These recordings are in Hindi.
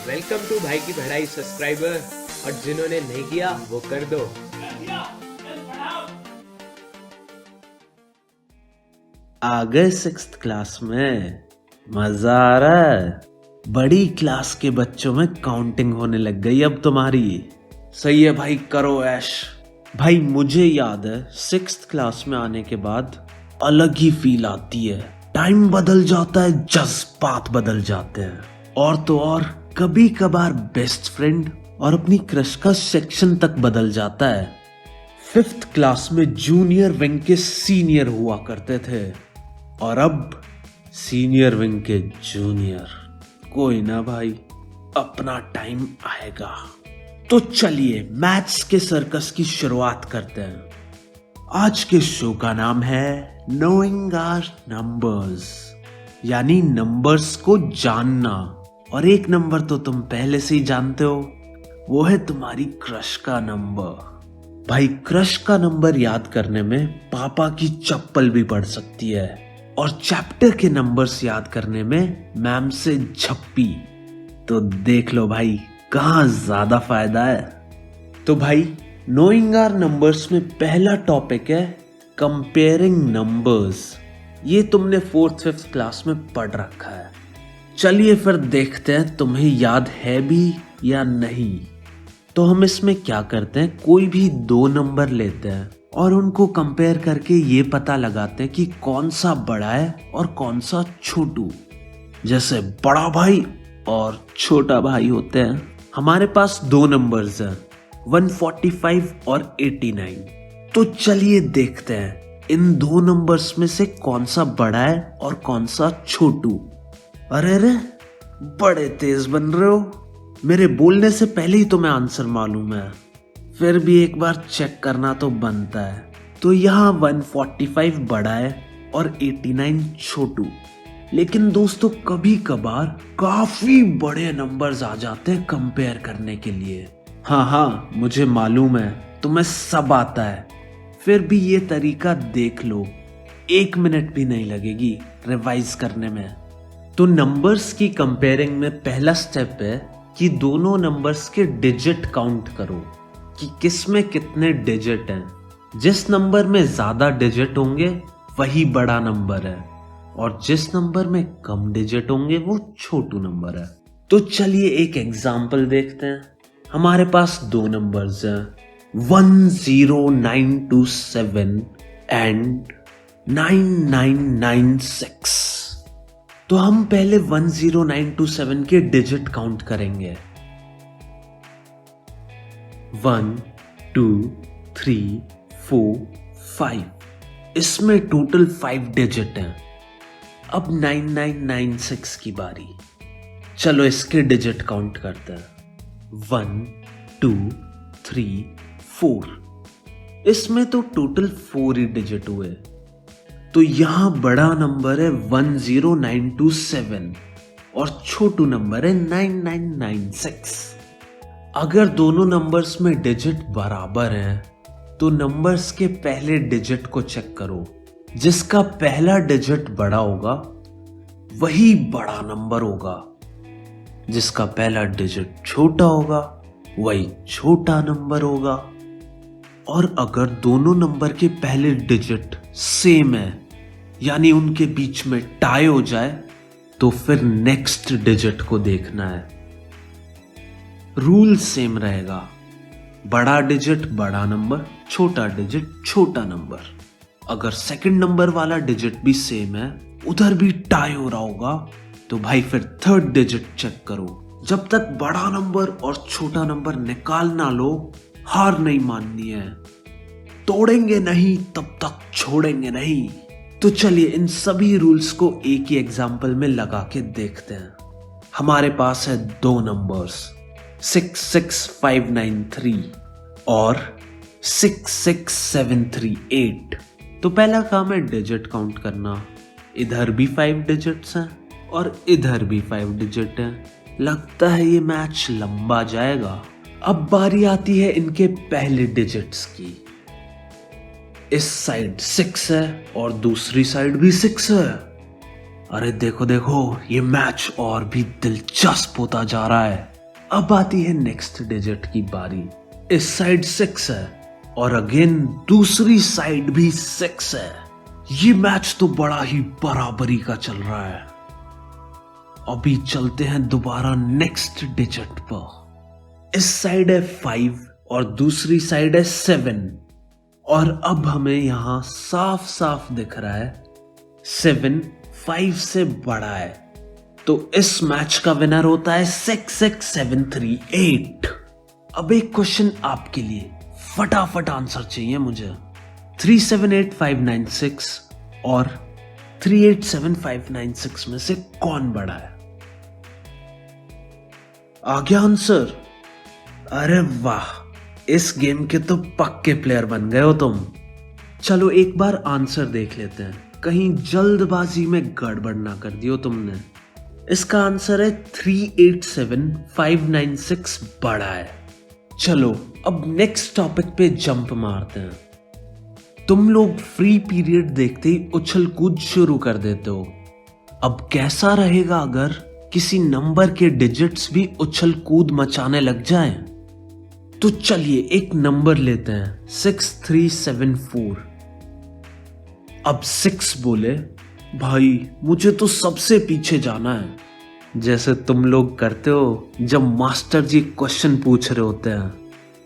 वेलकम टू भाई की पढ़ाई सब्सक्राइबर, और जिन्होंने नहीं किया वो कर दो। आ गए 6th क्लास में, मजा आ रहा है। बड़ी क्लास के बच्चों में काउंटिंग होने लग गई अब तुम्हारी। सही है भाई, करो ऐश। भाई मुझे याद है 6th क्लास में आने के बाद अलग ही फील आती है। टाइम बदल जाता है, जज्बात बदल जाते हैं, और तो और कभी कभार बेस्ट फ्रेंड और अपनी क्रश का सेक्शन तक बदल जाता है। 5th क्लास में जूनियर विंग के सीनियर हुआ करते थे, और अब सीनियर विंग के जूनियर। कोई ना भाई, अपना टाइम आएगा। तो चलिए मैथ्स के सर्कस की शुरुआत करते हैं। आज के शो का नाम है नोइंग आवर नंबर्स, यानी नंबर्स को जानना। और एक नंबर तो तुम पहले से ही जानते हो, वो है तुम्हारी क्रश का नंबर। भाई क्रश का नंबर याद करने में पापा की चप्पल भी पड़ सकती है, और चैप्टर के नंबर्स याद करने में मैम से झप्पी। तो देख लो भाई कहाँ ज्यादा फायदा है। तो भाई नोइंग आवर नंबर्स में पहला टॉपिक है कंपेयरिंग नंबर्स। ये तुमने 4th 5th क्लास में पढ़ रखा है। चलिए फिर देखते हैं तुम्हें याद है भी या नहीं। तो हम इसमें क्या करते हैं, कोई भी दो नंबर लेते हैं और उनको कंपेयर करके ये पता लगाते हैं कि कौन सा बड़ा है और कौन सा छोटू। जैसे बड़ा भाई और छोटा भाई होते हैं। हमारे पास दो नंबर्स हैं, 145 और 89। तो चलिए देखते हैं इन दो नंबर्स में से कौन सा बड़ा है और कौन सा छोटू। अरे बड़े तेज बन रहे हो, मेरे बोलने से पहले ही तुम्हें आंसर मालूम है। फिर भी एक बार चेक करना तो बनता है। तो यहाँ 145 बड़ा है और 89 छोटू। लेकिन दोस्तों कभी कभार काफी बड़े नंबर्स आ जाते हैं कंपेयर करने के लिए। हाँ मुझे मालूम है तुम्हें सब आता है, फिर भी ये तरीका देख लो, 1 मिनट भी नहीं लगेगी रिवाइज करने में। तो नंबर्स की कंपेयरिंग में पहला स्टेप है कि दोनों नंबर्स के डिजिट काउंट करो कि किस में कितने डिजिट हैं। जिस नंबर में ज्यादा डिजिट होंगे वही बड़ा नंबर है, और जिस नंबर में कम डिजिट होंगे वो छोटू नंबर है। तो चलिए एक एग्जाम्पल देखते हैं। हमारे पास दो नंबर्स हैं, 10927 एंड 9996। तो हम पहले 10927 के डिजिट काउंट करेंगे। 1 2 3 4 5। इसमें टोटल 5 डिजिट हैं। अब 9996 की बारी। चलो इसके डिजिट काउंट करते हैं। 1 2 3 4। इसमें तो टोटल 4 ही डिजिट हुए। तो यहां बड़ा नंबर है 10927 और छोटू नंबर है 9996। अगर दोनों नंबर्स में डिजिट बराबर हैं तो नंबर्स के पहले डिजिट को चेक करो। जिसका पहला डिजिट बड़ा होगा वही बड़ा नंबर होगा, जिसका पहला डिजिट छोटा होगा वही छोटा नंबर होगा। और अगर दोनों नंबर के पहले डिजिट सेम है, यानी उनके बीच में टाई हो जाए, तो फिर नेक्स्ट डिजिट को देखना है। रूल सेम रहेगा, बड़ा डिजिट बड़ा नंबर, छोटा डिजिट छोटा नंबर। अगर सेकंड नंबर वाला डिजिट भी सेम है, उधर भी टाई हो रहा होगा, तो भाई फिर थर्ड डिजिट चेक करो। जब तक बड़ा नंबर और छोटा नंबर निकाल ना लो, हार नहीं माननी है। तोड़ेंगे नहीं तब तक छोड़ेंगे नहीं। तो चलिए इन सभी रूल्स को एक ही एग्जाम्पल में लगा के देखते हैं। हमारे पास है दो नंबर्स 66593 और 66738। तो पहला काम है डिजिट काउंट करना। इधर भी 5 डिजिट्स हैं और इधर भी 5 डिजिट हैं। लगता है ये मैच लंबा जाएगा। अब बारी आती है इनके पहले डिजिट्स की। इस साइड 6 है और दूसरी साइड भी 6 है। अरे देखो देखो, ये मैच और भी दिलचस्प होता जा रहा है। अब आती है नेक्स्ट डिजिट की बारी। इस साइड 6 है और अगेन दूसरी साइड भी 6 है। ये मैच तो बड़ा ही बराबरी का चल रहा है। अभी चलते हैं दोबारा नेक्स्ट डिजिट पर। इस साइड है 5 और दूसरी साइड है 7 और अब हमें यहां साफ साफ दिख रहा है 7 5 से बड़ा है, तो इस मैच का विनर होता है 66738। अब एक क्वेश्चन आपके लिए, फटाफट आंसर चाहिए मुझे। 378596 और 387596 में से कौन बड़ा है? आ गया आंसर? अरे वाह, इस गेम के तो पक्के प्लेयर बन गए हो तुम। चलो एक बार आंसर देख लेते हैं, कहीं जल्दबाजी में गड़बड़ ना कर दियो तुमने। इसका आंसर है 387596 बड़ा है। चलो अब नेक्स्ट टॉपिक पे जंप मारते हैं। तुम लोग फ्री पीरियड देखते ही उछल कूद शुरू कर देते हो। अब कैसा रहेगा अगर किसी नंबर के डिजिट्स भी उछल कूद मचाने लग जाएं? तो चलिए एक नंबर लेते हैं 6374। अब 6 बोले, भाई मुझे तो सबसे पीछे जाना है, जैसे तुम लोग करते हो जब मास्टर जी क्वेश्चन पूछ रहे होते हैं।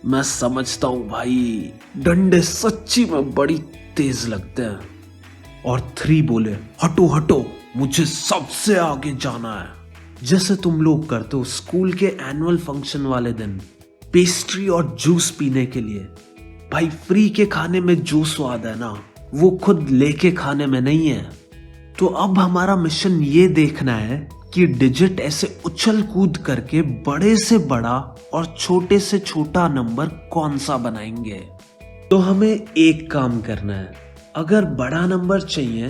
मैं समझता हूं भाई, डंडे सच्ची में बड़ी तेज लगते हैं। और 3 बोले, हटो हटो, मुझे सबसे आगे जाना है, जैसे तुम लोग करते हो स्कूल के एनुअल फंक्शन वाले दिन पेस्ट्री और जूस पीने के लिए। भाई फ्री के खाने में जो स्वाद है ना, वो खुद लेके खाने में नहीं है। तो अब हमारा मिशन ये देखना है कि डिजिट ऐसे उछल कूद करके बड़े से बड़ा और छोटे से छोटा नंबर कौन सा बनाएंगे। तो हमें एक काम करना है, अगर बड़ा नंबर चाहिए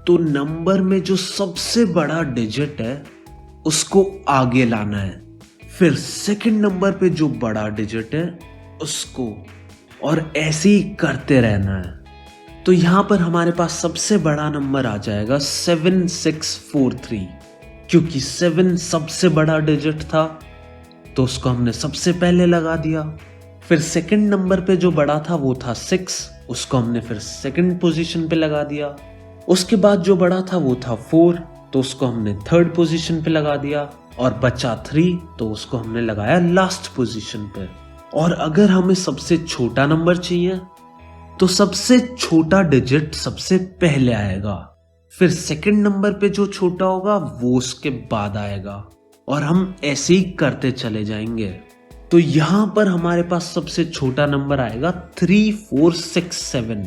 तो नंबर में जो सबसे बड़ा डिजिट है उसको आगे लाना है, फिर सेकंड नंबर पे जो बड़ा डिजिट है उसको, और ऐसे ही करते रहना है। तो यहां पर हमारे पास सबसे बड़ा नंबर आ जाएगा 7643, क्योंकि 7 सबसे बड़ा डिजिट था तो उसको हमने सबसे पहले लगा दिया। फिर सेकंड नंबर पे जो बड़ा था वो था 6, उसको हमने फिर सेकंड पोजीशन पे लगा दिया। उसके बाद जो बड़ा था वो था 4, तो उसको हमने थर्ड पोजीशन पे लगा दिया। और बचा 3, तो उसको हमने लगाया लास्ट पोजीशन पे। और अगर हमें सबसे छोटा नंबर चाहिए तो सबसे छोटा डिजिट सबसे पहले आएगा, फिर सेकंड नंबर पे जो छोटा होगा वो उसके बाद आएगा, और हम ऐसे ही करते चले जाएंगे। तो यहां पर हमारे पास सबसे छोटा नंबर आएगा 3467,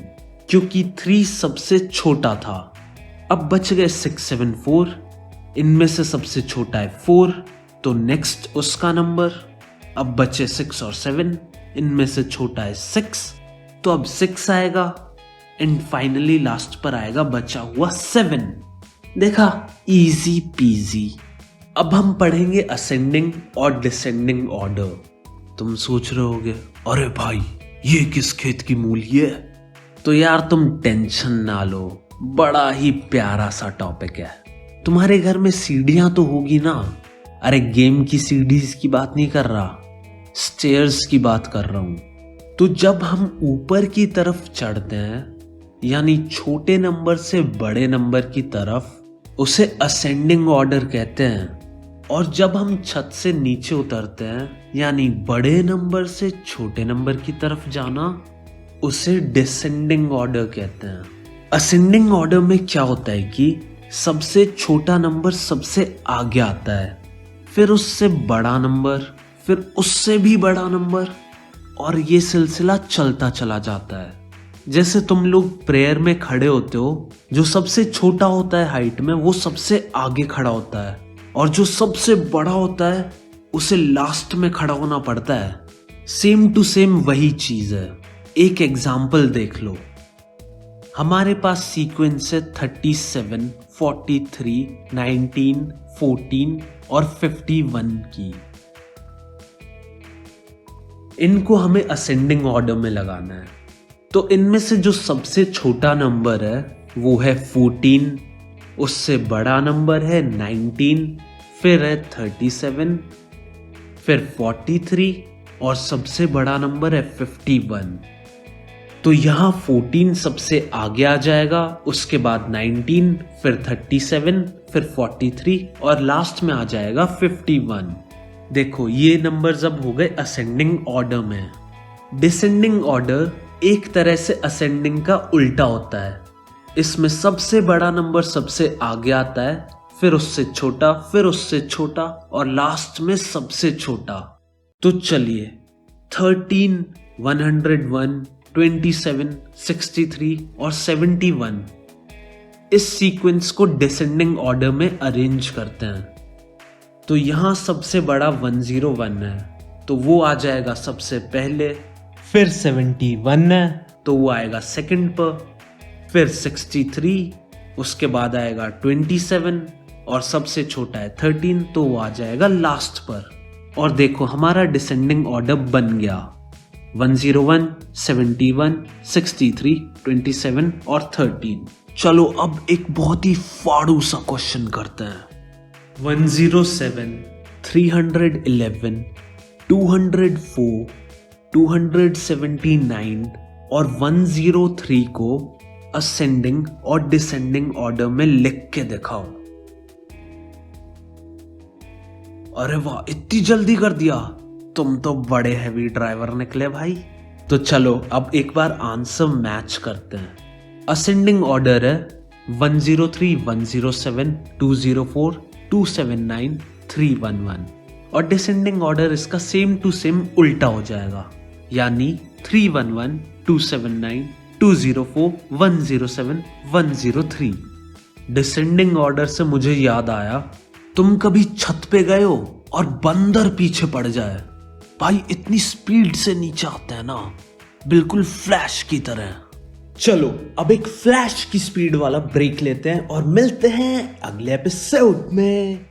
क्योंकि 3 सबसे छोटा था। अब बच गए 674, इनमें से सबसे छोटा है 4, तो नेक्स्ट उसका नंबर। अब बचे 6 और 7, इनमें से छोटा है 6, तो अब 6 आएगा। एंड फाइनली लास्ट पर आएगा बचा हुआ 7। देखा, इजी पीजी। अब हम पढ़ेंगे असेंडिंग और डिसेंडिंग ऑर्डर। तुम सोच रहे होगे, अरे भाई ये किस खेत की मूली है? तो यार तुम टेंशन ना लो, बड़ा ही प्यारा सा टॉपिक है। तुम्हारे घर में सीढ़ियां तो होगी ना? अरे गेम की सीढ़ीज की बात नहीं कर रहा, स्टेयर्स की बात कर रहा हूं। तो जब हम ऊपर की तरफ चढ़ते हैं, यानी छोटे नंबर से बड़े नंबर की तरफ, उसे असेंडिंग ऑर्डर कहते हैं। और जब हम छत से नीचे उतरते हैं, यानी बड़े नंबर से छोटे नंबर की तरफ जाना, उसे डिसेंडिंग ऑर्डर कहते हैं। असेंडिंग ऑर्डर में क्या होता है कि सबसे छोटा नंबर सबसे आगे आता है, फिर उससे बड़ा नंबर, फिर उससे भी बड़ा नंबर, और ये सिलसिला चलता चला जाता है। जैसे तुम लोग प्रेयर में खड़े होते हो, जो सबसे छोटा होता है हाइट में वो सबसे आगे खड़ा होता है, और जो सबसे बड़ा होता है उसे लास्ट में खड़ा होना पड़ता है। सेम टू सेम वही चीज है। एक एग्जाम्पल देख लो, हमारे पास सीक्वेंस है 37, 43, 19, 14 और 51 की। इनको हमें असेंडिंग ऑर्डर में लगाना है। तो इनमें से जो सबसे छोटा नंबर है वो है 14, उससे बड़ा नंबर है 19, फिर है 37, फिर 43 और सबसे बड़ा नंबर है 51। तो यहाँ 14 सबसे आगे आ जाएगा, उसके बाद 19, फिर 37, फिर 43 और लास्ट में आ जाएगा 51। देखो ये नंबर्स अब हो गए असेंडिंग ऑर्डर में। डिसेंडिंग ऑर्डर एक तरह से असेंडिंग का उल्टा होता है। इसमें सबसे बड़ा नंबर सबसे आगे आता है, फिर उससे छोटा, फिर उससे छोटा और लास्ट में सबसे छोटा। तो चलिए 13, 101, 27, 63 और 71 इस सीक्वेंस को डिसेंडिंग ऑर्डर में अरेंज करते हैं। तो यहां सबसे बड़ा 101 है, तो वो आ जाएगा सबसे पहले। फिर 71 है, तो वो आएगा सेकंड पर। फिर 63, उसके बाद आएगा 27 और सबसे छोटा है 13, तो वो आ जाएगा लास्ट पर। और देखो हमारा डिसेंडिंग ऑर्डर बन गया 101, 71, 63, 27 और 13। चलो अब एक बहुत ही फाड़ू सा क्वेश्चन करते हैं। 107, 311, 204, 279 और 103 को असेंडिंग और डिसेंडिंग ऑर्डर में लिख के दिखाओ। अरे वाह, इतनी जल्दी कर दिया, तुम तो बड़े हैवी ड्राइवर निकले भाई। तो चलो अब एक बार आंसर मैच करते हैं। असेंडिंग ऑर्डर है 103, 107, 204, 279, 311 और डिसेंडिंग ऑर्डर इसका सेम टू सेम उल्टा हो जाएगा, यानी 311, 279, 204, 107, 103। डिसेंडिंग ऑर्डर से मुझे याद आया, तुम कभी छत पे गए हो और बंदर पीछे पड़ जाए, भाई इतनी स्पीड से नीचे आते हैं ना, बिल्कुल फ्लैश की तरह। चलो अब एक फ्लैश की स्पीड वाला ब्रेक लेते हैं और मिलते हैं अगले एपिसोड में।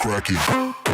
Cracky.